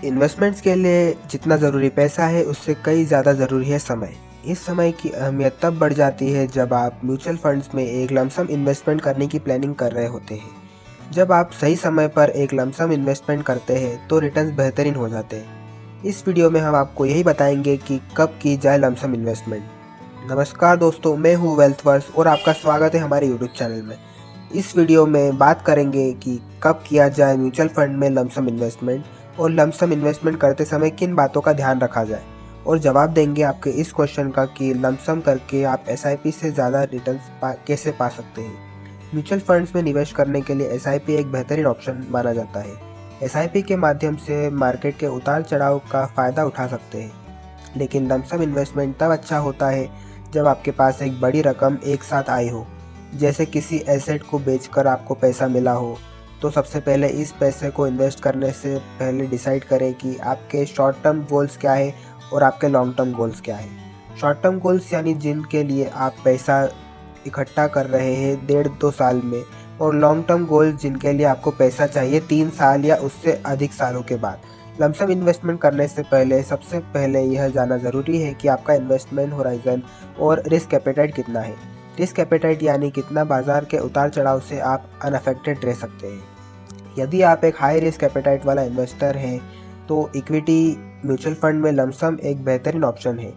Investments के लिए जितना ज़रूरी पैसा है उससे कई ज़्यादा ज़रूरी है समय। इस समय की अहमियत तब बढ़ जाती है जब आप म्यूचुअल फंड्स में एक लमसम इन्वेस्टमेंट करने की प्लानिंग कर रहे होते हैं। जब आप सही समय पर एक लमसम इन्वेस्टमेंट करते हैं तो रिटर्न्स बेहतरीन हो जाते हैं। इस वीडियो में हम आपको यही बताएंगे कि कब की जाए लमसम इन्वेस्टमेंट। नमस्कार दोस्तों, मैं हूँ वेल्थवर्स और आपका स्वागत है हमारे यूट्यूब चैनल में। इस वीडियो में बात करेंगे कि कब किया जाए म्यूचुअल फंड में लमसम इन्वेस्टमेंट और लमसम इन्वेस्टमेंट करते समय किन बातों का ध्यान रखा जाए, और जवाब देंगे आपके इस क्वेश्चन का कि लमसम करके आप एसआईपी से ज़्यादा रिटर्न्स कैसे पा सकते हैं। म्यूचुअल फंड्स में निवेश करने के लिए एसआईपी एक बेहतरीन ऑप्शन माना जाता है। एसआईपी के माध्यम से मार्केट के उतार चढ़ाव का फ़ायदा उठा सकते हैं, लेकिन लमसम इन्वेस्टमेंट तब अच्छा होता है जब आपके पास एक बड़ी रकम एक साथ आई हो, जैसे किसी एसेट को बेचकर आपको पैसा मिला हो। तो सबसे पहले इस पैसे को इन्वेस्ट करने से पहले डिसाइड करें कि आपके शॉर्ट टर्म गोल्स क्या है और आपके लॉन्ग टर्म गोल्स क्या है। शॉर्ट टर्म गोल्स यानी जिनके लिए आप पैसा इकट्ठा कर रहे हैं 1.5-2 साल में, और लॉन्ग टर्म गोल्स जिनके लिए आपको पैसा चाहिए 3 साल या उससे अधिक सालों के बाद। लमसम इन्वेस्टमेंट करने से पहले सबसे पहले यह जानना ज़रूरी है कि आपका इन्वेस्टमेंट होराइजन और रिस्क एपेटाइट कितना है। रिस्क एपेटाइट यानी कितना बाजार के उतार चढ़ाव से आप अनअफेक्टेड रह सकते हैं। यदि आप एक हाई रिस्क एपेटाइट वाला इन्वेस्टर हैं तो इक्विटी म्यूचुअल फंड में लमसम एक बेहतरीन ऑप्शन है।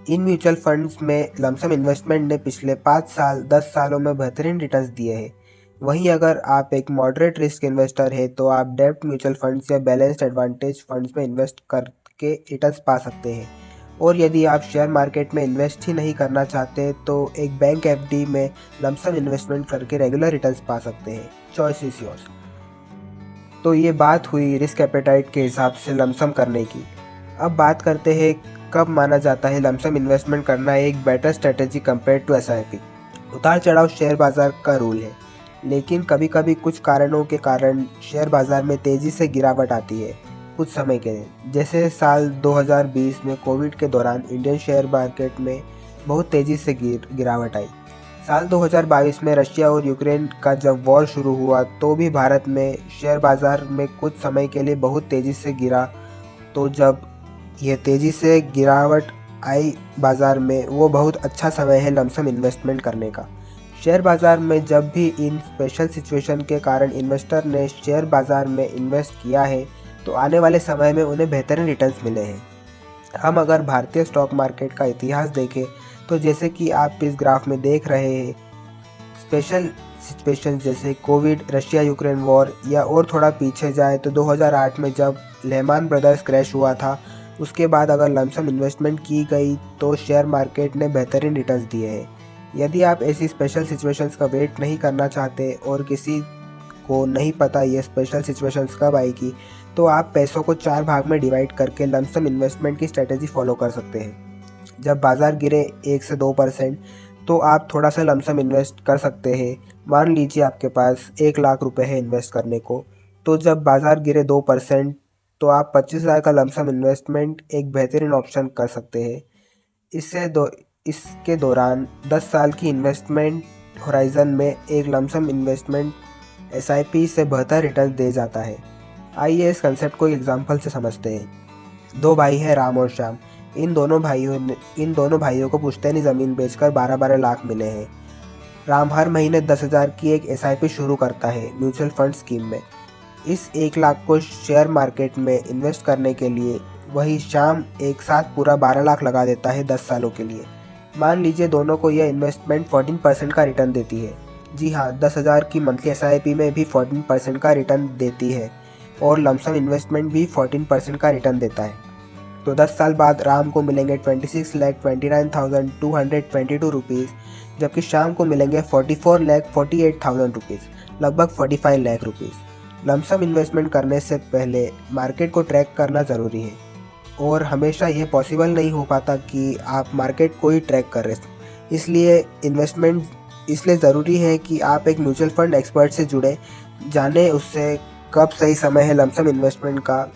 इन म्यूचुअल फंड्स में लमसम इन्वेस्टमेंट ने पिछले 5 साल 10 सालों में बेहतरीन रिटर्न्स दिए हैं। वहीं अगर आप एक मॉडरेट रिस्क इन्वेस्टर हैं तो आप डेब्ट म्यूचुअल फंड्स या बैलेंस्ड एडवांटेज फंड्स में इन्वेस्ट करके रिटर्न्स पा सकते हैं। और यदि आप शेयर मार्केट में इन्वेस्ट ही नहीं करना चाहते तो एक बैंक एफडी में लमसम इन्वेस्टमेंट करके रेगुलर रिटर्न्स पा सकते हैं। Choice is yours. तो ये बात हुई रिस्क एपेटाइट के हिसाब से लमसम करने की। अब बात करते हैं कब माना जाता है लमसम इन्वेस्टमेंट करना एक better strategy compare to SIP. उतार चढ़ाव शेयर बाजार का रूल है, लेकिन कभी कभी कुछ कारणों के कारण शेयर बाजार में तेज़ी से गिरावट आती है कुछ समय के लिए। जैसे साल 2020 में कोविड के दौरान इंडियन शेयर मार्केट में बहुत तेज़ी से गिरावट आई। साल 2022 में रशिया और यूक्रेन का जब वॉर शुरू हुआ तो भी भारत में शेयर बाज़ार में कुछ समय के लिए बहुत तेज़ी से गिरा। तो जब यह तेज़ी से गिरावट आई बाज़ार में, वो बहुत अच्छा समय है लमसम इन्वेस्टमेंट करने का। शेयर बाज़ार में जब भी इन स्पेशल सिचुएशन के कारण इन्वेस्टर ने शेयर बाज़ार में इन्वेस्ट किया है तो आने वाले समय में उन्हें बेहतरीन रिटर्न्स मिले हैं। हम अगर भारतीय स्टॉक मार्केट का इतिहास देखें तो जैसे कि आप इस ग्राफ में देख रहे हैं, स्पेशल सिचुएशन जैसे कोविड, रशिया यूक्रेन वॉर, या और थोड़ा पीछे जाए तो 2008 में जब लेहमान ब्रदर्स क्रैश हुआ था, उसके बाद अगर लमसम इन्वेस्टमेंट की गई तो शेयर मार्केट ने बेहतरीन रिटर्न्स दिए हैं। यदि आप ऐसी स्पेशल सिचुएशंस का वेट नहीं करना चाहते और किसी को नहीं पता ये स्पेशल सिचुएशंस कब आएगी, तो आप पैसों को 4 भाग में डिवाइड करके लमसम इन्वेस्टमेंट की स्ट्रेटेजी फॉलो कर सकते हैं। जब बाज़ार गिरे 1 से 2% तो आप थोड़ा सा लमसम इन्वेस्ट कर सकते हैं। मान लीजिए आपके पास 1 लाख रुपए है इन्वेस्ट करने को, तो जब बाज़ार गिरे 2% तो आप 25,000 का लमसम इन्वेस्टमेंट एक बेहतरीन ऑप्शन कर सकते हैं। इसके दौरान 10 साल की इन्वेस्टमेंट होराइजन में एक लमसम इन्वेस्टमेंट एसआईपी से बेहतर रिटर्न दे जाता है। आइए इस कंसेप्ट को एग्जांपल से समझते हैं। 2 भाई हैं, राम और श्याम। इन दोनों भाइयों को पुश्तैनी ज़मीन बेचकर 12-12 लाख मिले हैं। राम हर महीने 10,000 की एक एसआईपी शुरू करता है म्यूचुअल फंड स्कीम में। इस 1 लाख को शेयर मार्केट में इन्वेस्ट करने के लिए वही श्याम एक साथ पूरा 12 लाख लगा देता है 10 सालों के लिए। मान लीजिए दोनों को यह इन्वेस्टमेंट 14% का रिटर्न देती है। जी हाँ, 10,000 की मंथली एसआईपी में भी 14% का रिटर्न देती है और लमसम इन्वेस्टमेंट भी 14% का रिटर्न देता है। तो 10 साल बाद राम को मिलेंगे 26,29,222 रुपीज़, जबकि श्याम को मिलेंगे 44,48,000 रुपीज़, लगभग 45 लाख रुपीज़। लमसम इन्वेस्टमेंट करने से पहले मार्केट को ट्रैक करना ज़रूरी है, और हमेशा यह पॉसिबल नहीं हो पाता कि आप मार्केट को ही ट्रैक कर रहे हैं। इसलिए ज़रूरी है कि आप एक म्यूचुअल फंड एक्सपर्ट से जुड़े, जाने उससे कब सही समय है लमसम इन्वेस्टमेंट का,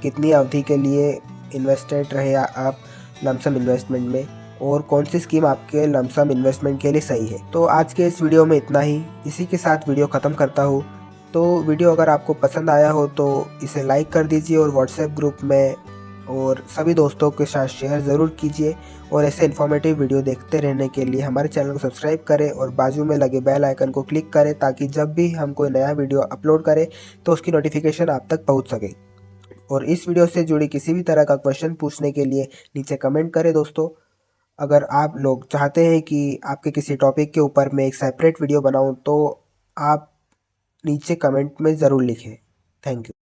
कितनी अवधि के लिए इन्वेस्टेड रहे आप लमसम इन्वेस्टमेंट में, और कौन सी स्कीम आपके लमसम इन्वेस्टमेंट के लिए सही है। तो आज के इस वीडियो में इतना ही। इसी के साथ वीडियो ख़त्म करता हूँ। तो वीडियो अगर आपको पसंद आया हो तो इसे लाइक कर दीजिए और व्हाट्सएप ग्रुप में और सभी दोस्तों के साथ शेयर ज़रूर कीजिए। और ऐसे इन्फॉर्मेटिव वीडियो देखते रहने के लिए हमारे चैनल को सब्सक्राइब करें और बाजू में लगे बेल आइकन को क्लिक करें, ताकि जब भी हम कोई नया वीडियो अपलोड करें तो उसकी नोटिफिकेशन आप तक पहुंच सके। और इस वीडियो से जुड़ी किसी भी तरह का क्वेश्चन पूछने के लिए नीचे कमेंट करें दोस्तों। अगर आप लोग चाहते हैं कि आपके किसी टॉपिक के ऊपर मैं एक सेपरेट वीडियो बनाऊं तो आप नीचे कमेंट में ज़रूर लिखें। Thank you.